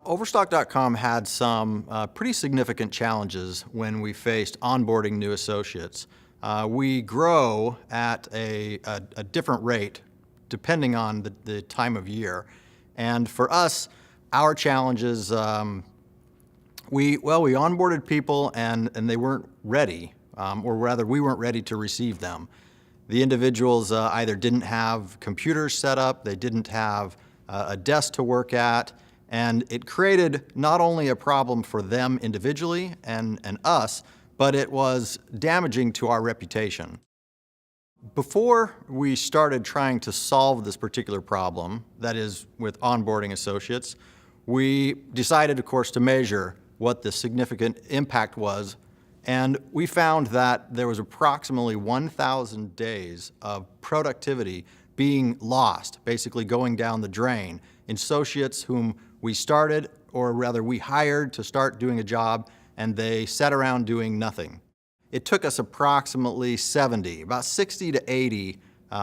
Overstock.com had some pretty significant challenges when we faced onboarding new associates. We grow at a different rate depending on the time of year. And for us, our challenges, we onboarded people and they weren't ready, or rather we weren't ready to receive them. The individuals either didn't have computers set up, they didn't have a desk to work at, and it created not only a problem for them individually and us, but it was damaging to our reputation. Before we started trying to solve this particular problem, that is with onboarding associates, we decided, of course, to measure what the significant impact was, and we found that there was approximately 1,000 days of productivity being lost, basically going down the drain, in associates whom we started, or rather we hired to start doing a job, and they sat around doing nothing. It took us approximately about 60 to 80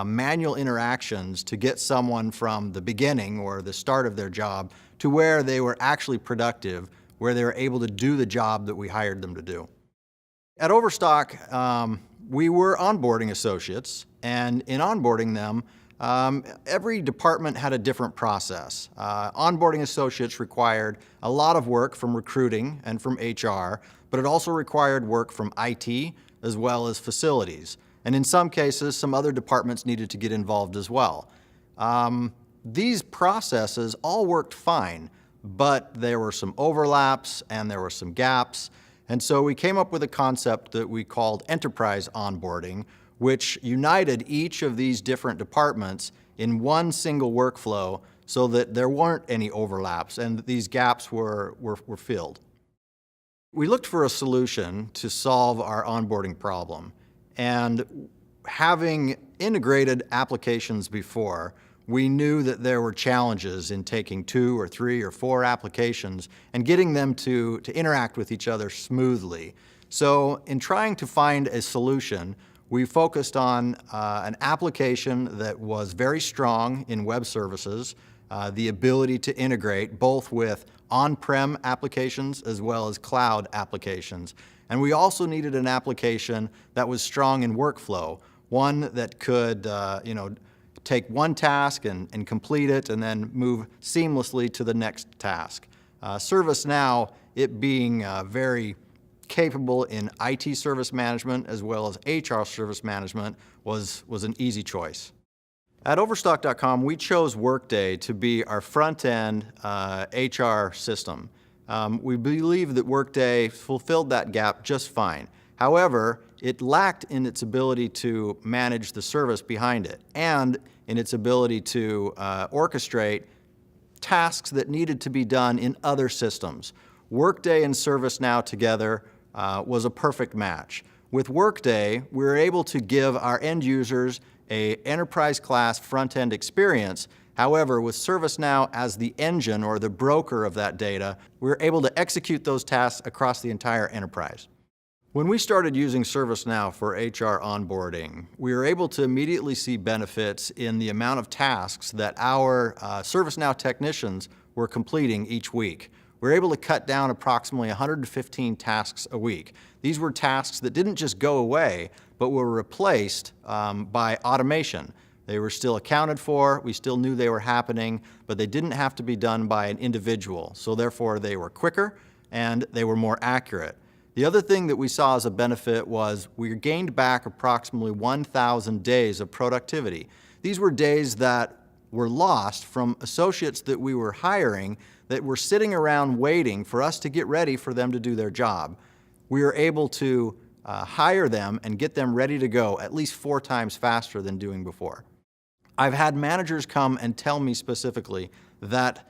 manual interactions to get someone from the beginning or the start of their job to where they were actually productive, where they were able to do the job that we hired them to do. At Overstock, we were onboarding associates, and in onboarding them, every department had a different process. Onboarding associates required a lot of work from recruiting and from HR, but it also required work from IT as well as facilities. And in some cases, some other departments needed to get involved as well. These processes all worked fine, but there were some overlaps and there were some gaps. And so we came up with a concept that we called enterprise onboarding, which united each of these different departments in one single workflow so that there weren't any overlaps and these gaps were filled. We looked for a solution to solve our onboarding problem, and having integrated applications before, we knew that there were challenges in taking 2 or 3 or 4 applications and getting them to interact with each other smoothly. So in trying to find a solution, we focused on an application that was very strong in web services, the ability to integrate both with on-prem applications as well as cloud applications. And we also needed an application that was strong in workflow, one that could take one task and complete it and then move seamlessly to the next task. ServiceNow, it being very capable in IT service management as well as HR service management, was an easy choice. At Overstock.com, we chose Workday to be our front-end HR system. We believe that Workday fulfilled that gap just fine. However, it lacked in its ability to manage the service behind it and in its ability to orchestrate tasks that needed to be done in other systems. Workday and ServiceNow together was a perfect match. With Workday, we were able to give our end users an enterprise-class front-end experience. However, with ServiceNow as the engine or the broker of that data, we were able to execute those tasks across the entire enterprise. When we started using ServiceNow for HR onboarding, we were able to immediately see benefits in the amount of tasks that our ServiceNow technicians were completing each week. We were able to cut down approximately 115 tasks a week. These were tasks that didn't just go away, but were replaced by automation. They were still accounted for, we still knew they were happening, but they didn't have to be done by an individual. So therefore they were quicker and they were more accurate. The other thing that we saw as a benefit was we gained back approximately 1,000 days of productivity. These were days that were lost from associates that we were hiring that were sitting around waiting for us to get ready for them to do their job. We were able to hire them and get them ready to go at least 4 times faster than doing before. I've had managers come and tell me specifically that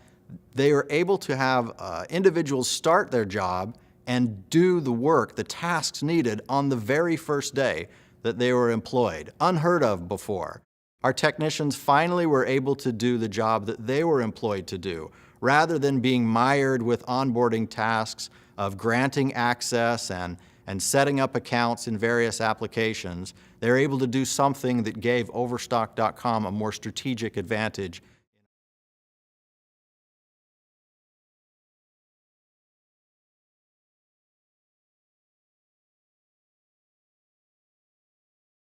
they were able to have individuals start their job and do the work, the tasks needed on the very first day that they were employed, unheard of before. Our technicians finally were able to do the job that they were employed to do, rather than being mired with onboarding tasks of granting access and setting up accounts in various applications. They were able to do something that gave Overstock.com a more strategic advantage